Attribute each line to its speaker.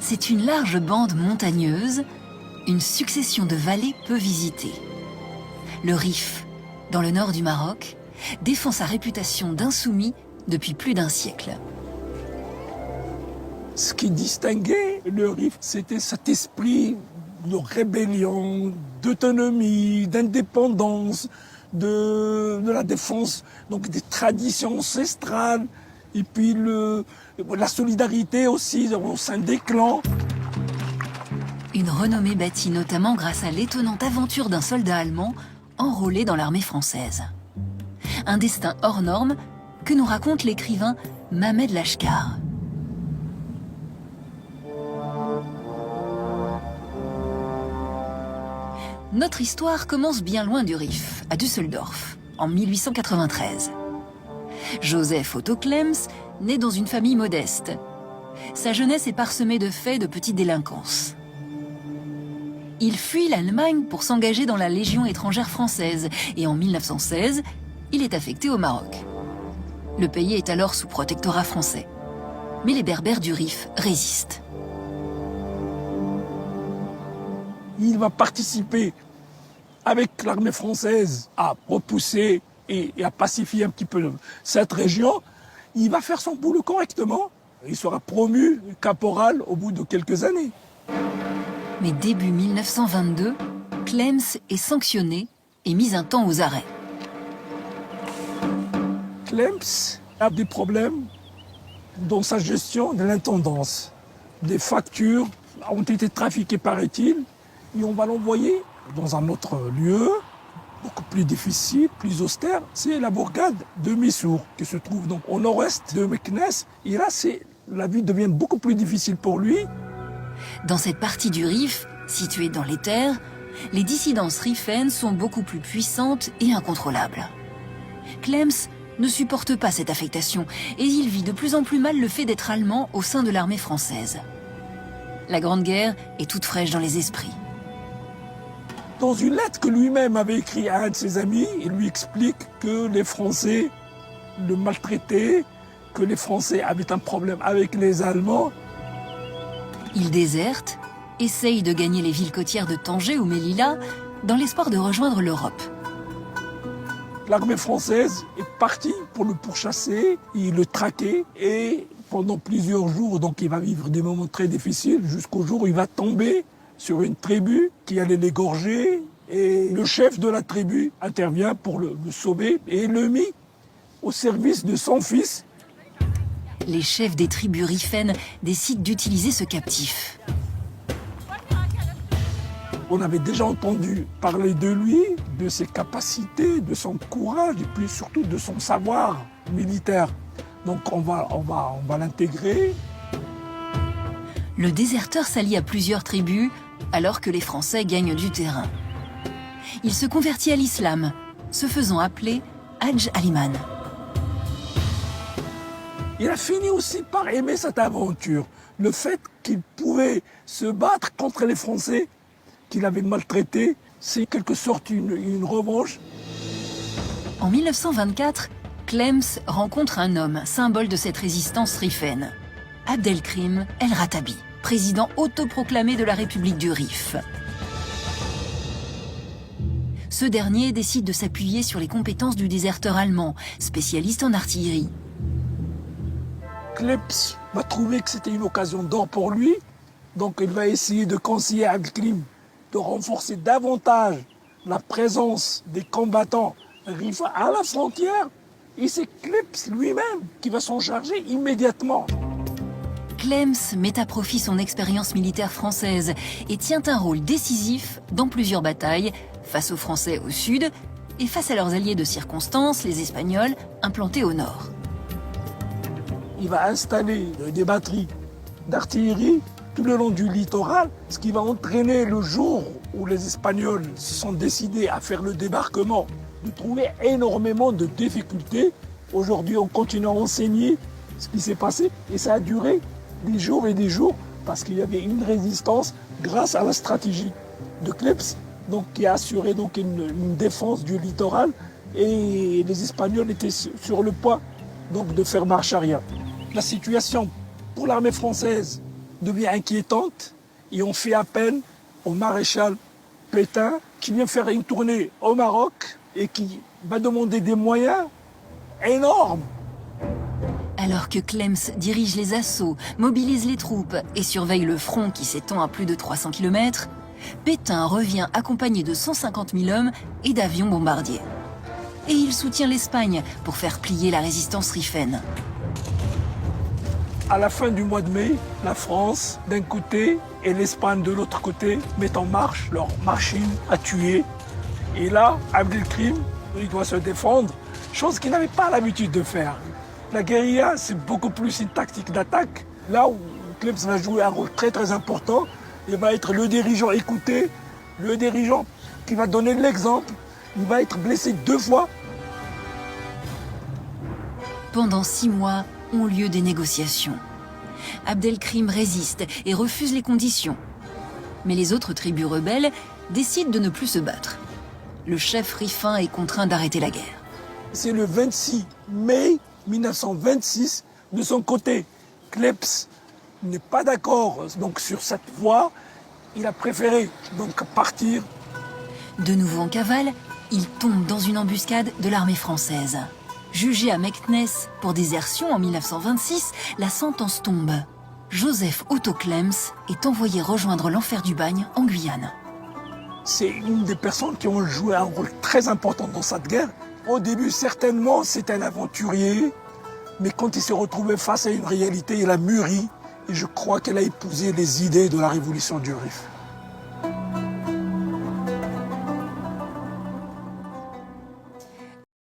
Speaker 1: C'est une large bande montagneuse, une succession de vallées peu visitées. Le Rif, dans le nord du Maroc, défend sa réputation d'insoumis depuis plus d'un siècle.
Speaker 2: Ce qui distinguait le Rif, c'était cet esprit de rébellion, d'autonomie, d'indépendance, de la défense, donc des traditions ancestrales, et puis la solidarité aussi au sein des clans.
Speaker 1: Une renommée bâtie notamment grâce à l'étonnante aventure d'un soldat allemand enrôlé dans l'armée française. Un destin hors norme que nous raconte l'écrivain Mamed Lachkar. Notre histoire commence bien loin du Rif, à Düsseldorf, en 1893. Joseph Otto Klems naît dans une famille modeste. Sa jeunesse est parsemée de faits de petite délinquance. Il fuit l'Allemagne pour s'engager dans la Légion étrangère française et en 1916, il est affecté au Maroc. Le pays est alors sous protectorat français. Mais les Berbères du Rif résistent.
Speaker 2: Il va participer avec l'armée française à repousser et à pacifier un petit peu cette région. Il va faire son boulot correctement. Il sera promu caporal au bout de quelques années.
Speaker 1: Mais début 1922, Klems est sanctionné et mis un temps aux arrêts.
Speaker 2: Klems a des problèmes dans sa gestion de l'intendance. Des factures ont été trafiquées, paraît-il, et on va l'envoyer dans un autre lieu, beaucoup plus difficile, plus austère. C'est la bourgade de Missour, qui se trouve donc au nord-ouest de Meknès. Et là, la vie devient beaucoup plus difficile pour lui.
Speaker 1: Dans cette partie du Rif, située dans les terres, les dissidences rifennes sont beaucoup plus puissantes et incontrôlables. Klems ne supporte pas cette affectation et il vit de plus en plus mal le fait d'être allemand au sein de l'armée française. La Grande Guerre est toute fraîche dans les esprits.
Speaker 2: Dans une lettre que lui-même avait écrite à un de ses amis, il lui explique que les Français le maltraitaient, que les Français avaient un problème avec les Allemands.
Speaker 1: Il déserte, essaye de gagner les villes côtières de Tanger ou Melilla dans l'espoir de rejoindre l'Europe.
Speaker 2: L'armée française est partie pour le pourchasser, il le traquait et pendant plusieurs jours, donc il va vivre des moments très difficiles jusqu'au jour où il va tomber sur une tribu qui allait l'égorger et le chef de la tribu intervient pour le sauver et le mit au service de son fils.
Speaker 1: Les chefs des tribus rifennes décident d'utiliser ce captif.
Speaker 2: On avait déjà entendu parler de lui, de ses capacités, de son courage et puis surtout de son savoir militaire. Donc on va l'intégrer.
Speaker 1: Le déserteur s'allie à plusieurs tribus alors que les Français gagnent du terrain. Il se convertit à l'islam, se faisant appeler Hadj Aliman.
Speaker 2: Il a fini aussi par aimer cette aventure. Le fait qu'il pouvait se battre contre les Français qu'il avait maltraités, c'est quelque sorte une revanche.
Speaker 1: En 1924, Klems rencontre un homme, symbole de cette résistance rifenne. Abdelkrim El Ratabi, président autoproclamé de la République du Rif. Ce dernier décide de s'appuyer sur les compétences du déserteur allemand, spécialiste en artillerie.
Speaker 2: Klems va trouver que c'était une occasion d'or pour lui, donc il va essayer de conseiller Abdelkrim de renforcer davantage la présence des combattants rifs à la frontière. Et c'est Klems lui-même qui va s'en charger immédiatement.
Speaker 1: Klems met à profit son expérience militaire française et tient un rôle décisif dans plusieurs batailles, face aux Français au sud et face à leurs alliés de circonstance, les Espagnols, implantés au nord.
Speaker 2: Il va installer des batteries d'artillerie tout le long du littoral, ce qui va entraîner le jour où les Espagnols se sont décidés à faire le débarquement, de trouver énormément de difficultés. Aujourd'hui, on continue à enseigner ce qui s'est passé et ça a duré des jours et des jours parce qu'il y avait une résistance grâce à la stratégie de Klems, donc, qui a assuré donc, une défense du littoral et les Espagnols étaient sur le point donc, de faire marche arrière. La situation pour l'armée française devient inquiétante et on fait appel au maréchal Pétain qui vient faire une tournée au Maroc et qui va demander des moyens énormes.
Speaker 1: Alors que Clems dirige les assauts, mobilise les troupes et surveille le front qui s'étend à plus de 300 km, Pétain revient accompagné de 150 000 hommes et d'avions bombardiers. Et il soutient l'Espagne pour faire plier la résistance riffaine.
Speaker 2: À la fin du mois de mai, la France d'un côté et l'Espagne de l'autre côté mettent en marche leur machine à tuer. Et là, Abdelkrim, il doit se défendre, chose qu'il n'avait pas l'habitude de faire. La guérilla, c'est beaucoup plus une tactique d'attaque. Là où Clems va jouer un rôle très très important, il va être le dirigeant écouté, le dirigeant qui va donner l'exemple. Il va être blessé 2 fois.
Speaker 1: Pendant 6 mois ont lieu des négociations. Abdelkrim résiste et refuse les conditions. Mais les autres tribus rebelles décident de ne plus se battre. Le chef riffin est contraint d'arrêter la guerre.
Speaker 2: C'est le 26 mai 1926. De son côté, Clems n'est pas d'accord donc, sur cette voie. Il a préféré donc partir.
Speaker 1: De nouveau en cavale, il tombe dans une embuscade de l'armée française. Jugé à Meknès pour désertion en 1926, la sentence tombe. Joseph Otto Clems est envoyé rejoindre l'enfer du bagne en Guyane.
Speaker 2: C'est une des personnes qui ont joué un rôle très important dans cette guerre. Au début, certainement, c'est un aventurier, mais quand il s'est retrouvé face à une réalité, il a mûri et je crois qu'elle a épousé les idées de la révolution du Rif.